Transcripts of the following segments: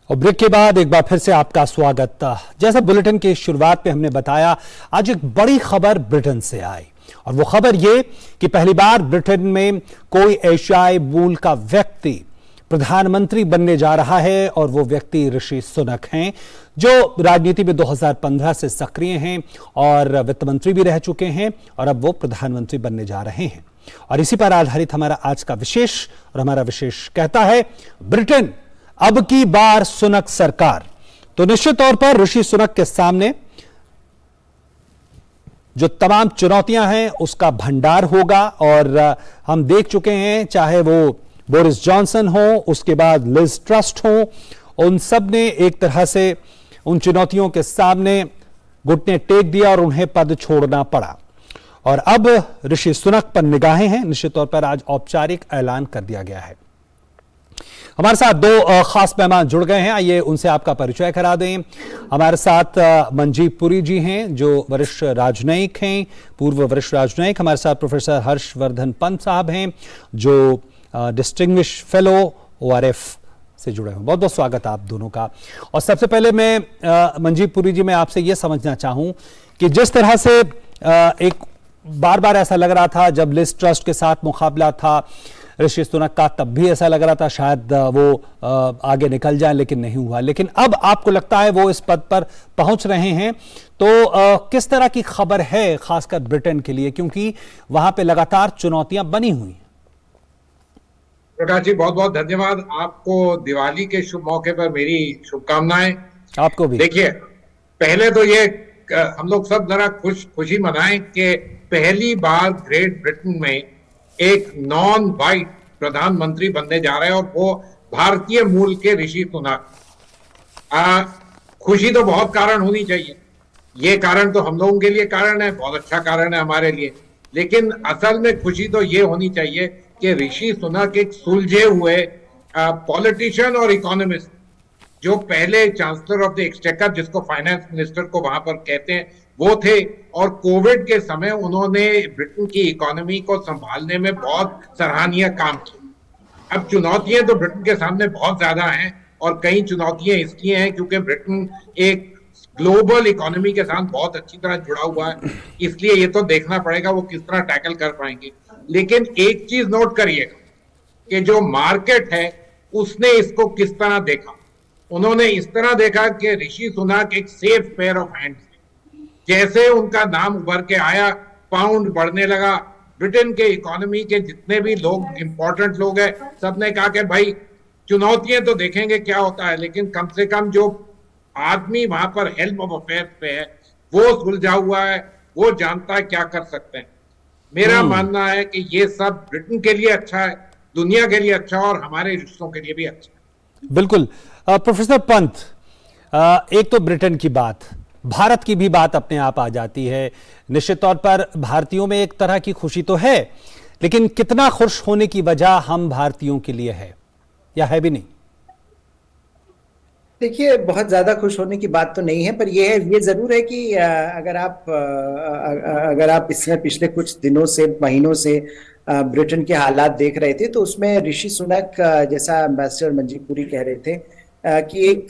और ब्रेक के बाद एक बार फिर से आपका स्वागत। जैसा बुलेटिन की शुरुआत में हमने बताया, आज एक बड़ी खबर ब्रिटेन से आई और वो खबर ये कि पहली बार ब्रिटेन में कोई एशियाई मूल का व्यक्ति प्रधानमंत्री बनने जा रहा है और वो व्यक्ति ऋषि सुनक हैं, जो राजनीति में 2015 से सक्रिय हैं और वित्त मंत्री भी रह चुके हैं और अब वो प्रधानमंत्री बनने जा रहे हैं। और इसी पर आधारित हमारा आज का विशेष, और हमारा विशेष कहता है ब्रिटेन अब की बार सुनक सरकार। तो निश्चित तौर पर ऋषि सुनक के सामने जो तमाम चुनौतियां हैं उसका भंडार होगा और हम देख चुके हैं, चाहे वो बोरिस जॉनसन हो, उसके बाद लिज ट्रस्ट हो, उन सब ने एक तरह से उन चुनौतियों के सामने घुटने टेक दिया और उन्हें पद छोड़ना पड़ा। और अब ऋषि सुनक पर निगाहें हैं। निश्चित तौर पर आज औपचारिक ऐलान कर दिया गया है। हमारे साथ दो खास मेहमान जुड़ गए हैं, आइए उनसे आपका परिचय करा दें। हमारे साथ मंजीव पुरी जी हैं, जो वरिष्ठ राजनयिक हैं, पूर्व वरिष्ठ राजनयिक। हमारे साथ प्रोफेसर हर्षवर्धन पंत साहब हैं, जो डिस्टिंग्विश फेलो ORF से जुड़े हैं। बहुत बहुत स्वागत आप दोनों का। और सबसे पहले मैं मंजीव पुरी जी, मैं आपसे यह समझना चाहूं कि जिस तरह से एक बार बार ऐसा लग रहा था जब लिज ट्रस्ट के साथ मुकाबला था ऋषि सुनक का, तब भी ऐसा लग रहा था शायद वो आगे निकल जाए, लेकिन नहीं हुआ। लेकिन अब आपको लगता है वो इस पद पर पहुंच रहे हैं, तो किस तरह की खबर है खासकर ब्रिटेन के लिए, क्योंकि वहां पे लगातार चुनौतियां बनी हुई। प्रकाश जी, बहुत बहुत धन्यवाद। आपको दिवाली के शुभ मौके पर मेरी शुभकामनाएं। आपको भी। देखिए, पहले तो ये हम लोग सब जरा खुशी मनाएं कि पहली बार ग्रेट ब्रिटेन में एक नॉन वाइट प्रधानमंत्री बनने जा रहे हैं और वो भारतीय मूल के ऋषि सुनक। खुशी तो बहुत कारण होनी चाहिए। ये कारण तो हम लोगों के लिए कारण है, बहुत अच्छा कारण है हमारे लिए, लेकिन असल में खुशी तो ये होनी चाहिए कि ऋषि सुनक एक सुलझे हुए पॉलिटिशियन और इकोनॉमिस्ट, जो पहले चांसलर ऑफ द एक्सचेकर, जिसको फाइनेंस मिनिस्टर को वहां पर कहते हैं, वो थे। और कोविड के समय उन्होंने ब्रिटेन की इकोनॉमी को संभालने में बहुत सराहनीय काम किया। अब चुनौतियां तो ब्रिटेन के सामने बहुत ज्यादा हैं, और कई चुनौतियां इसलिए हैं क्योंकि ब्रिटेन एक ग्लोबल इकोनॉमी के साथ बहुत अच्छी तरह जुड़ा हुआ है, इसलिए ये तो देखना पड़ेगा वो किस तरह टैकल कर पाएंगे। लेकिन एक चीज नोट करिएगा कि जो मार्केट है उसने इसको किस तरह देखा। उन्होंने इस तरह देखा कि ऋषि सुनक एक सेफ पेयर ऑफ हैंड्स। जैसे उनका नाम उभर के आया, पाउंड बढ़ने लगा, ब्रिटेन के इकोनॉमी के जितने भी लोग, इंपॉर्टेंट लोग हैं, सबने कहा कि भाई चुनौतियां तो देखेंगे क्या होता है, लेकिन कम से कम जो आदमी वहां पर हेल्प ऑफ अफेयर्स पे है वो सुलझा हुआ है, वो जानता है क्या कर सकते हैं। मेरा मानना है कि ये सब ब्रिटेन के लिए अच्छा है, दुनिया के लिए अच्छा है और हमारे रिश्तों के लिए भी अच्छा है। बिल्कुल। प्रोफेसर पंत, एक तो ब्रिटेन की बात, भारत की भी बात अपने आप आ जाती है। निश्चित तौर पर भारतीयों में एक तरह की खुशी तो है, लेकिन कितना खुश होने की वजह हम भारतीयों के लिए है या है भी नहीं? देखिए, बहुत ज्यादा खुश होने की बात तो नहीं है, पर ये जरूर है कि अगर आप इसमें पिछले कुछ दिनों से, महीनों से ब्रिटेन के हालात देख रहे थे, तो उसमें ऋषि सुनक, जैसा एम्बेसडर मंजीव पुरी कह रहे थे, कि एक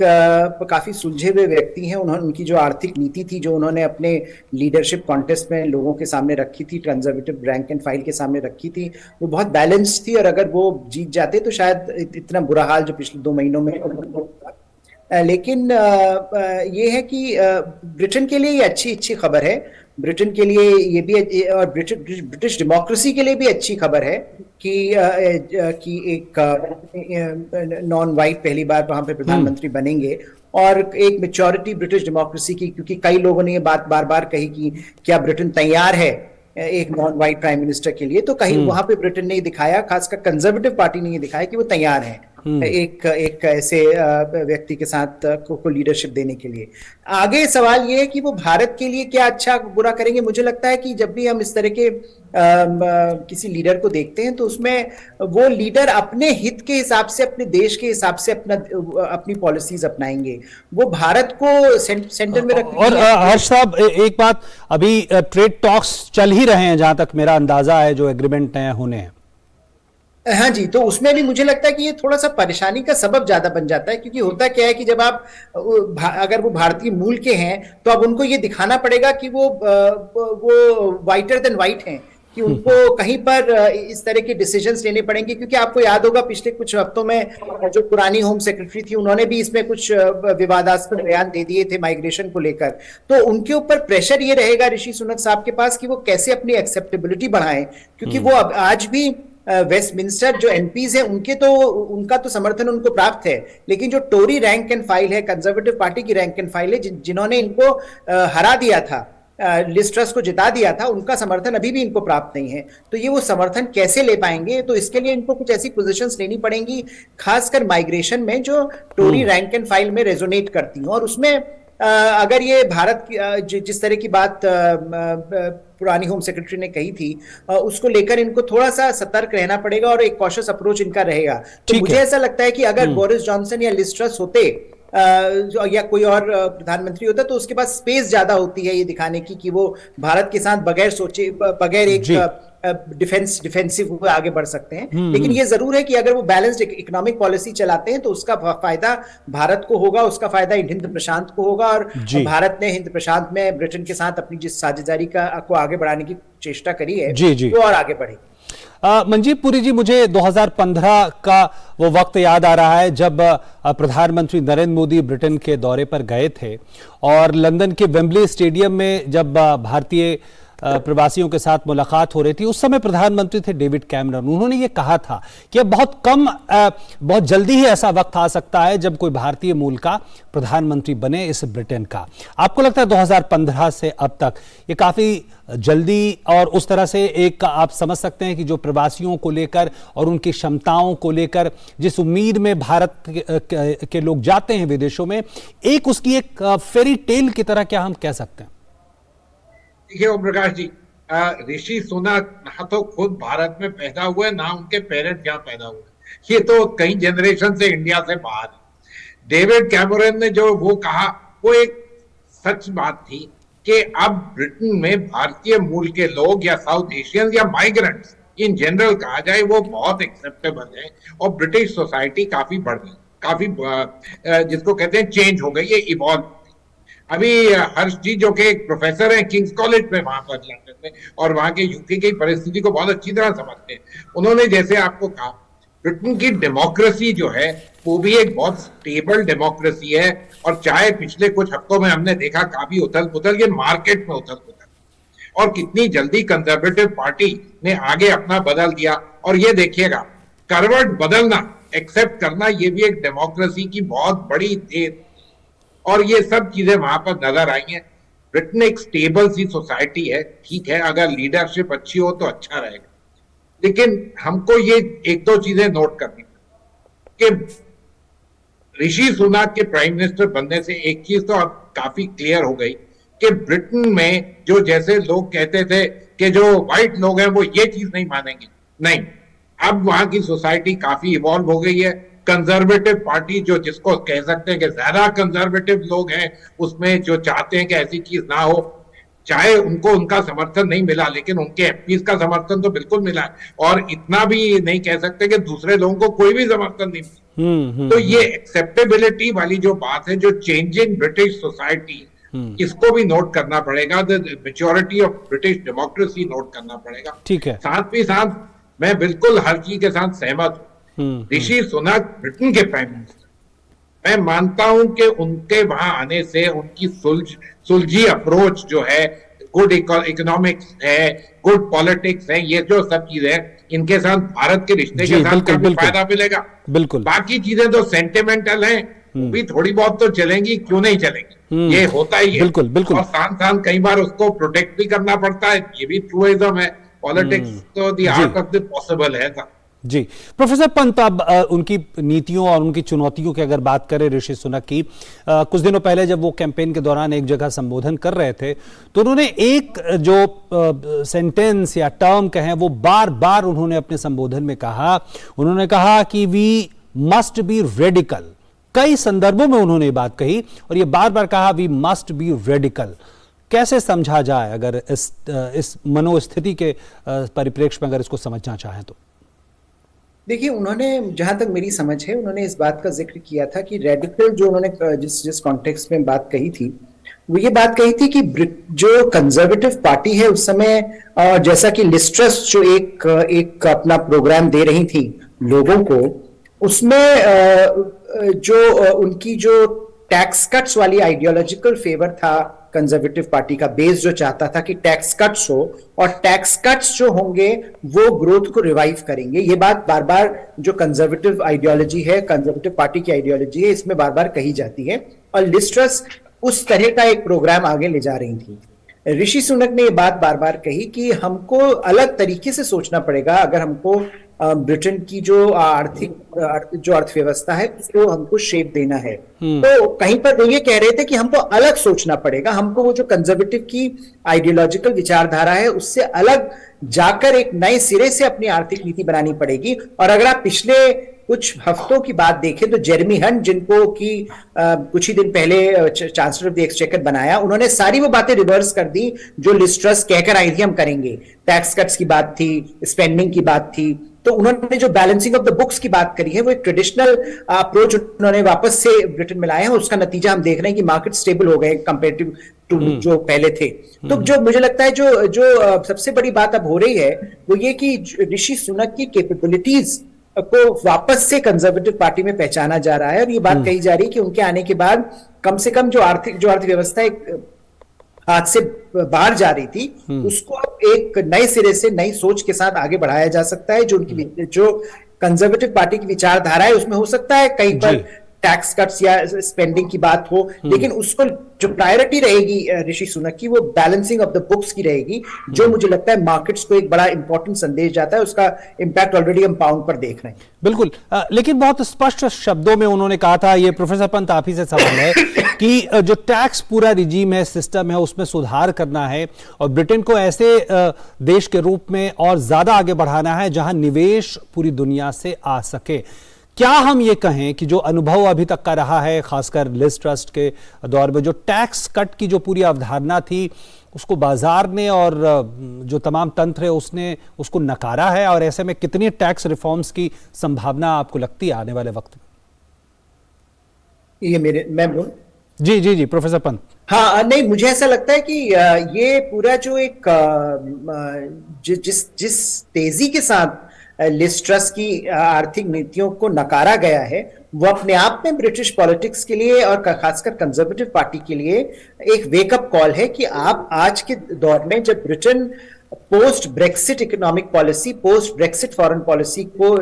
काफी सुलझे हुए व्यक्ति हैं। उन्होंने, उनकी जो आर्थिक नीति थी, जो उन्होंने अपने लीडरशिप कॉन्टेस्ट में लोगों के सामने रखी थी, कंजर्वेटिव रैंक एंड फाइल के सामने रखी थी, वो बहुत बैलेंस्ड थी। और अगर वो जीत जाते तो शायद इतना बुरा हाल जो पिछले 2 महीनों में, लेकिन ये है कि ब्रिटेन के लिए ये अच्छी खबर है। ब्रिटेन के लिए ये भी, और ब्रिटिश डेमोक्रेसी के लिए भी अच्छी खबर है कि एक नॉन वाइट पहली बार वहां पे प्रधानमंत्री बनेंगे, और एक मेच्योरिटी ब्रिटिश डेमोक्रेसी की, क्योंकि कई लोगों ने ये बात बार बार कही कि क्या ब्रिटेन तैयार है एक नॉन वाइट प्राइम मिनिस्टर के लिए, तो कहीं वहां पे ब्रिटेन ने दिखाया, खासकर कंजर्वेटिव पार्टी ने ये दिखाया कि वो तैयार है एक ऐसे व्यक्ति के साथ को लीडरशिप देने के लिए। आगे सवाल ये है कि वो भारत के लिए क्या अच्छा बुरा करेंगे। मुझे लगता है कि जब भी हम इस तरह के किसी लीडर को देखते हैं, तो उसमें वो लीडर अपने हित के हिसाब से, अपने देश के हिसाब से अपनी पॉलिसीज अपनाएंगे। वो भारत को सेंटर में रखेंगे। और हर्ष साहब, एक बात, अभी ट्रेड टॉक्स चल ही रहे हैं, जहां तक मेरा अंदाजा है, जो एग्रीमेंट नए होने हैं। हाँ जी, तो उसमें भी मुझे लगता है कि ये थोड़ा सा परेशानी का सबब ज्यादा बन जाता है, क्योंकि होता क्या है कि जब आप अगर वो भारतीय मूल के हैं तो अब उनको ये दिखाना पड़ेगा कि वो वाइटर देन वाइट हैं, कि उनको कहीं पर इस तरह के डिसीजंस लेने पड़ेंगे। क्योंकि आपको याद होगा पिछले कुछ हफ्तों में जो पुरानी होम सेक्रेटरी थी, उन्होंने भी इसमें कुछ विवादास्पद बयान दे दिए थे माइग्रेशन को लेकर। तो उनके ऊपर प्रेशर ये रहेगा ऋषि सुनक साहब के पास कि वो कैसे अपनी एक्सेप्टेबिलिटी बढ़ाएं, क्योंकि वो अब आज भी वेस्टमिंस्टर जो एमपीज हैं उनका तो समर्थन उनको प्राप्त है, लेकिन जो टोरी रैंक एंड फाइल है, कंजर्वेटिव पार्टी की रैंक एंड फाइल है, जिन्होंने इनको हरा दिया था, लिज ट्रस को जिता दिया था, उनका समर्थन अभी भी इनको प्राप्त नहीं है। तो ये वो समर्थन कैसे ले पाएंगे? तो इसके लिए इनको कुछ ऐसी पोजीशंस लेनी पड़ेंगी, खासकर माइग्रेशन में, जो टोरी रैंक एंड फाइल में रेजोनेट करती हूँ। और उसमें अगर ये भारत की जिस तरह की बात पुरानी होम सेक्रेटरी ने कही थी, उसको लेकर इनको थोड़ा सा सतर्क रहना पड़ेगा और एक कॉशियस अप्रोच इनका रहेगा। तो मुझे ऐसा लगता है कि अगर बोरिस जॉनसन या लिज ट्रस होते या कोई और प्रधानमंत्री होता, तो उसके पास स्पेस ज्यादा होती है ये दिखाने की कि वो भारत के साथ बगैर सोचे, बगैर एक डिफेंसिव हुए आगे बढ़ सकते हैं। लेकिन ये जरूर है कि अगर वो बैलेंस्ड इकोनॉमिक पॉलिसी चलाते हैं तो उसका फायदा भारत को होगा, उसका फायदा हिंद प्रशांत को होगा। और भारत ने हिंद प्रशांत में ब्रिटेन के साथ अपनी जिस साझेदारी को आगे बढ़ाने की चेष्टा करी है, वो और आगे बढ़ेगी। मंजीत पुरी जी, मुझे 2015 का वो वक्त याद आ रहा है जब प्रधानमंत्री नरेंद्र मोदी ब्रिटेन के दौरे पर गए थे और लंदन के वेम्बली स्टेडियम में जब भारतीय प्रवासियों के साथ मुलाकात हो रही थी, उस समय प्रधानमंत्री थे डेविड कैमरन। उन्होंने ये कहा था कि अब बहुत जल्दी ही ऐसा वक्त आ सकता है जब कोई भारतीय मूल का प्रधानमंत्री बने इस ब्रिटेन का। आपको लगता है 2015 से अब तक ये काफी जल्दी और उस तरह से एक आप समझ सकते हैं कि जो प्रवासियों को लेकर और उनकी क्षमताओं को लेकर जिस उम्मीद में भारत के लोग जाते हैं विदेशों में, एक उसकी एक फेरी टेल की तरह क्या हम कह सकते हैं? देखिए ओम प्रकाश जी, ऋषि सुनक ना तो खुद भारत में पैदा हुए, ना उनके पेरेंट्स यहाँ पैदा हुए, ये तो कई जनरेशन से इंडिया से बाहर है। डेविड कैमरन ने जो वो कहा, वो एक सच बात थी कि अब ब्रिटेन में भारतीय मूल के लोग या साउथ एशियन या माइग्रेंट्स इन जनरल कहा जाए, वो बहुत एक्सेप्टेबल है और ब्रिटिश सोसाइटी काफी बढ़ गई, काफी जिसको कहते हैं चेंज हो गई, ये इवॉल्व। अभी हर्ष जी जो कि एक प्रोफेसर हैं किंग्स कॉलेज में वहां पर लंदन में, और वहां के यूके की परिस्थिति को बहुत अच्छी तरह समझते हैं, उन्होंने जैसे आपको कहा ब्रिटेन की डेमोक्रेसी जो है वो भी एक बहुत स्टेबल डेमोक्रेसी है। और चाहे पिछले कुछ हफ्तों में हमने देखा काफी उथल पुथल, ये मार्केट में उथल पुथल, और कितनी जल्दी कंजर्वेटिव पार्टी ने आगे अपना बदल दिया। और ये देखिएगा, करवट बदलना, एक्सेप्ट करना, ये भी एक डेमोक्रेसी की बहुत बड़ी देन, और ये सब चीजें वहां पर नजर आई हैं। ब्रिटेन एक स्टेबल सी सोसाइटी है, ठीक है, अगर लीडरशिप अच्छी हो तो अच्छा रहेगा, लेकिन हमको ये एक दो चीजें नोट करनी कि ऋषि सुनक के प्राइम मिनिस्टर बनने से एक चीज तो अब काफी क्लियर हो गई कि ब्रिटेन में जो जैसे लोग कहते थे कि जो व्हाइट लोग हैं वो ये चीज नहीं मानेंगे, नहीं, अब वहां की सोसाइटी काफी इवॉल्व हो गई है। कंजर्वेटिव पार्टी जो जिसको कह सकते हैं कि ज्यादा कंजर्वेटिव लोग हैं, उसमें जो चाहते हैं कि ऐसी चीज ना हो, चाहे उनको उनका समर्थन नहीं मिला, लेकिन उनके एमपीज का समर्थन तो बिल्कुल मिला है, और इतना भी नहीं कह सकते कि दूसरे लोगों को कोई भी समर्थन नहीं मिला। तो ये एक्सेप्टेबिलिटी वाली जो बात है, जो चेंजिंग ब्रिटिश सोसाइटी, इसको भी नोट करना पड़ेगा, the maturity of British democracy note करना पड़ेगा। ठीक है, साथ ही साथ मैं बिल्कुल हर चीज के साथ सहमत हूँ। ऋषि सुनक ब्रिटेन के प्राइम मिनिस्टर, मैं मानता हूं कि उनके वहां आने से उनकी सुलझी अप्रोच जो है, गुड इकोनॉमिक्स है, गुड पॉलिटिक्स है, ये जो सब चीजें इनके साथ भारत के रिश्ते के साथ काफी फायदा मिलेगा। बिल्कुल, बाकी चीजें तो सेंटिमेंटल हैं, भी थोड़ी बहुत तो चलेंगी, क्यों नहीं चलेंगी, ये होता ही है। बिल्कुल बिल्कुल, और साथ कई बार उसको प्रोटेक्ट भी करना पड़ता है, ये भी ट्रूइज्म है। पॉलिटिक्स तो the art of the possible है जी। प्रोफेसर पंत, अब उनकी नीतियों और उनकी चुनौतियों की अगर बात करें ऋषि सुनक की, कुछ दिनों पहले जब वो कैंपेन के दौरान एक जगह संबोधन कर रहे थे तो उन्होंने एक जो सेंटेंस या टर्म कहें वो बार बार उन्होंने अपने संबोधन में कहा। उन्होंने कहा कि वी मस्ट बी रेडिकल। कई संदर्भों में उन्होंने ये बात कही और ये बार बार कहा वी मस्ट बी रेडिकल। कैसे समझा जाए अगर इस मनोस्थिति के परिप्रेक्ष्य में अगर इसको समझना चाहें तो? देखिए, उन्होंने, जहां तक मेरी समझ है, उन्होंने इस बात का जिक्र किया था कि रेडिकल, जो उन्होंने जिस जिस कॉन्टेक्स्ट में बात कही थी, वो ये बात कही थी कि जो कंजर्वेटिव पार्टी है उस समय, जैसा कि लिज ट्रस जो एक अपना प्रोग्राम दे रही थी लोगों को, उसमें उनकी जो टैक्स कट्स वाली आइडियोलॉजिकल फेवर था कंजर्वेटिव पार्टी का, बेस जो चाहता था कि टैक्स कट्स हो, और टैक्स कट्स जो होंगे वो ग्रोथ को रिवाइव करेंगे। ये बात बार बार जो कंजर्वेटिव आइडियोलॉजी है, कंजर्वेटिव पार्टी की आइडियोलॉजी है, इसमें बार बार कही जाती है, और लिज ट्रस उस तरह का एक प्रोग्राम आगे ले जा रही थी। ऋषि सुनक ने ये बात बार बार कही कि हमको अलग तरीके से सोचना पड़ेगा अगर हमको ब्रिटेन की जो अर्थव्यवस्था है उसको हमको शेप देना है। तो कहीं पर ये कह रहे थे कि हमको अलग सोचना पड़ेगा, हमको वो जो कंजर्वेटिव की आइडियोलॉजिकल विचारधारा है उससे अलग जाकर एक नए सिरे से अपनी आर्थिक नीति बनानी पड़ेगी। और अगर आप पिछले कुछ हफ्तों की बात देखें तो जेरेमी हंट, जिनको कि कुछ ही दिन पहले चांसलर ऑफ द एक्सचेकर बनाया, उन्होंने सारी वो बातें रिवर्स कर दी जो लिज ट्रस कहकर आई थी हम करेंगे। टैक्स कट्स की बात थी, स्पेंडिंग की बात थी, तो उन्होंने जो बैलेंसिंग ऑफ द बुक्स की बात करी है वो एक ट्रेडिशनल अप्रोच उन्होंने वापस से ब्रिटेन में लाया है। उसका नतीजा हम देख रहे हैं कि मार्केट स्टेबल हो गए कंपेरेटिव टू जो पहले थे। तो जो मुझे लगता है जो सबसे बड़ी बात अब हो रही है वो ये कि ऋषि सुनक की कैपेबिलिटीज को वापस से कंजर्वेटिव पार्टी में पहचाना जा रहा है, और ये बात कही जा रही है कि उनके आने के बाद कम से कम जो अर्थव्यवस्था एक हाथ से बाहर जा रही थी उसको अब एक नए सिरे से नई सोच के साथ आगे बढ़ाया जा सकता है। जो उनकी जो कंजर्वेटिव पार्टी की विचारधारा है उसमें हो सकता है कहीं पर टैक्स कट्स या स्पेंडिंग की बात हो, लेकिन उसको जो प्रायोरिटी रहेगी ऋषि सुनक की, वो बैलेंसिंग ऑफ द बुक्स की रहेगी, जो मुझे लगता है मार्केट्स को एक बड़ा इंपॉर्टेंट संदेश जाता है। उसका इंपैक्ट ऑलरेडी हम पाउंड पर देख रहे हैं। बिल्कुल, लेकिन बहुत स्पष्ट शब्दों में उन्होंने कहा था, ये प्रोफेसर पंत आप ही से सवाल है कि जो टैक्स पूरा रिजीम है, सिस्टम है, उसमें सुधार करना है और ब्रिटेन को ऐसे देश के रूप में और ज्यादा आगे बढ़ाना है जहां निवेश पूरी दुनिया से आ सके। क्या हम ये कहें कि जो अनुभव अभी तक का रहा है, खासकर लिज ट्रस के दौर में, जो टैक्स कट की जो पूरी अवधारणा थी उसको बाजार ने और जो तमाम तंत्र है उसने उसको नकारा है, और ऐसे में कितनी टैक्स रिफॉर्म्स की संभावना आपको लगती है आने वाले वक्त में? मैं बोल जी जी जी प्रोफेसर पंत। हाँ, नहीं, मुझे ऐसा लगता है कि ये पूरा जो एक जिस तेजी के साथ लिज ट्रस की आर्थिक नीतियों को नकारा गया है, वो अपने आप में ब्रिटिश पॉलिटिक्स के लिए और खासकर कंजर्वेटिव पार्टी के लिए एक वेकअप कॉल है कि आप आज के दौर में, जब Britain post Brexit economic policy, post Brexit foreign policy को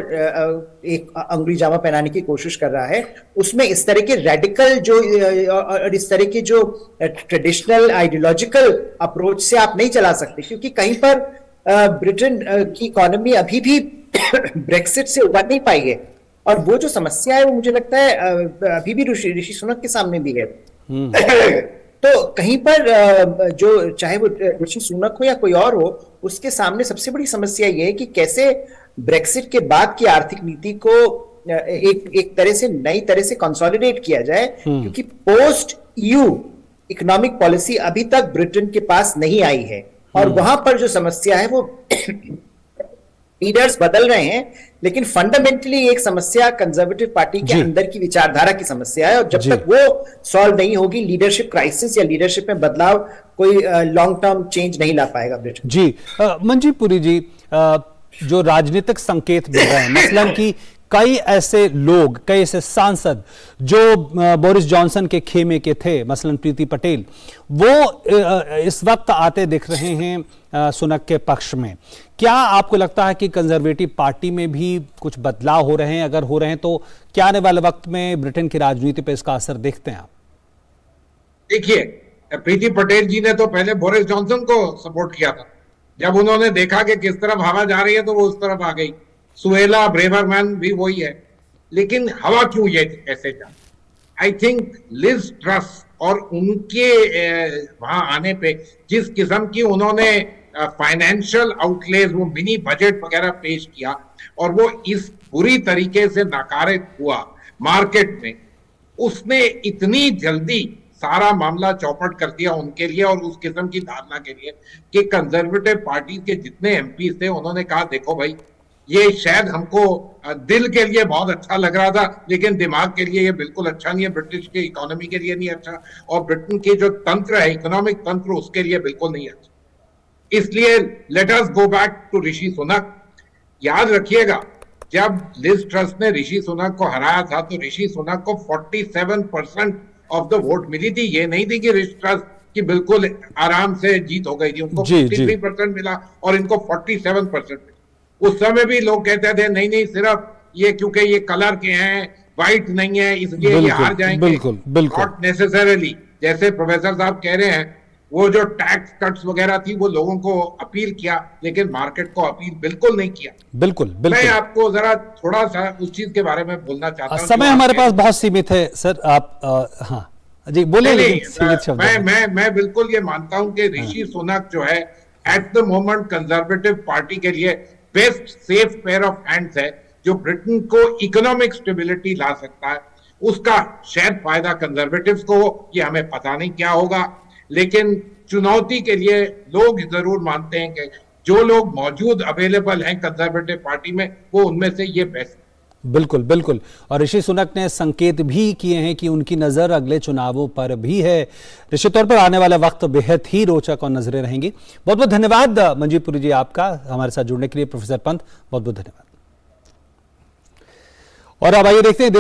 एक अंगुली जामा पहनाने की कोशिश कर रहा है, उसमें इस तरह के रेडिकल जो और इस तरह के जो ट्रेडिशनल आइडियोलॉजिकल अप्रोच से आप नहीं चला सकते, क्योंकि कहीं पर ब्रिटेन की इकोनॉमी अभी भी ब्रेक्सिट से उबर नहीं पाई है, और वो जो समस्या है वो मुझे लगता है अभी भी ऋषि सुनक के सामने भी है। तो कहीं पर जो चाहे वो ऋषि सुनक हो या कोई और हो, उसके सामने सबसे बड़ी समस्या ये है कि कैसे ब्रेक्सिट के बाद की आर्थिक नीति को एक तरह से नई तरह से कंसोलिडेट किया जाए, क्योंकि पोस्ट ईयू इकोनॉमिक पॉलिसी अभी तक ब्रिटेन के पास नहीं आई है, और वहां पर जो समस्या है वो लीडर्स बदल रहे हैं, लेकिन फंडामेंटली एक समस्या कंजर्वेटिव पार्टी के अंदर की विचारधारा की समस्या है, और जब तक वो सॉल्व नहीं होगी, लीडरशिप क्राइसिस या लीडरशिप में बदलाव कोई लॉन्ग टर्म चेंज नहीं ला पाएगा ब्रिटेन। जी मंजीत पुरी जी, जो राजनीतिक संकेत मिल रहे हैं, मसलन कि कई ऐसे लोग, कई ऐसे सांसद जो बोरिस जॉनसन के खेमे के थे, मसलन प्रीति पटेल, वो इस वक्त आते दिख रहे हैं सुनक के पक्ष में। क्या आपको लगता है कि कंजर्वेटिव पार्टी में भी कुछ बदलाव हो रहे हैं? अगर हो रहे हैं तो क्या आने वाले वक्त में ब्रिटेन की राजनीति पर इसका असर देखते हैं आप? देखिए, प्रीति पटेल जी ने तो पहले बोरिस जॉनसन को सपोर्ट किया था, जब उन्होंने देखा कि किस तरफ हवा जा रही है तो वो उस तरफ आ गई। सुहेला ब्रेवरमैन भी वही है, लेकिन हवा क्यों ये ऐसे जा? आई थिंक लिज ट्रस और उनके वहां आने पे जिस किस्म की उन्होंने फाइनेंशियल आउटलेज, वो मिनी बजट वगैरह पेश किया, और वो इस बुरी तरीके से नकारित हुआ मार्केट में, उसने इतनी जल्दी सारा मामला चौपट कर दिया उनके लिए और उस किस्म की धारणा के लिए कि कंजर्वेटिव पार्टी के जितने एमपी थे उन्होंने कहा देखो भाई, ये शायद हमको दिल के लिए बहुत अच्छा लग रहा था, लेकिन दिमाग के लिए ये बिल्कुल अच्छा नहीं है, ब्रिटिश की इकोनॉमी के लिए नहीं अच्छा, और ब्रिटेन की जो तंत्र है, इकोनॉमिक तंत्र, उसके लिए बिल्कुल नहीं अच्छा। इसलिए let us go back to Rishi Sunak. याद रखिएगा, जब लिज ट्रस ने ऋषि सुनक को हराया था तो ऋषि सुनक को 47% ऑफ द वोट मिली थी। ये नहीं थी कि ऋषि ट्रस की बिल्कुल आराम से जीत हो गई थी, उनको 53% मिला और इनको 47% मिला। उस समय भी लोग कहते थे नहीं नहीं, सिर्फ ये क्योंकि ये कलर के हैं, व्हाइट नहीं है, इसलिए ये हार जाएंगे। बिल्कुल बिल्कुल नॉट नेसेसरली, जैसे प्रोफेसर साहब कह रहे हैं, वो जो टैक्स कट्स वगैरह थी वो लोगों को अपील किया, लेकिन मार्केट को अपील बिल्कुल नहीं किया। बिल्कुल मैं बिल्कुल। आपको जरा थोड़ा सा उस चीज के बारे में बोलना चाहता हूं। समय हमारे पास बहुत सीमित है सर, आप हाँ जी बोले। मैं बिल्कुल ये मानता हूं कि ऋषि सुनक जो है at the moment conservative party के लिए best safe pair of hands है, जो ब्रिटेन को इकोनॉमिक स्टेबिलिटी ला सकता है। उसका शायद फायदा कंजर्वेटिव्स को हो, ये हमें पता नहीं क्या होगा, लेकिन चुनौती के लिए लोग जरूर मानते हैं कि जो लोग मौजूद अवेलेबल हैं कंजर्वेटिव पार्टी में, वो उनमें से ये बेस्ट। बिल्कुल बिल्कुल। और ऋषि सुनक ने संकेत भी किए हैं कि उनकी नजर अगले चुनावों पर भी है। निश्चित तौर पर आने वाला वक्त बेहद ही रोचक और नजरें रहेंगी। बहुत बहुत धन्यवाद मंजीत पुरी जी आपका हमारे साथ जुड़ने के लिए। प्रोफेसर पंत, बहुत बहुत धन्यवाद। और अब आइए देखते हैं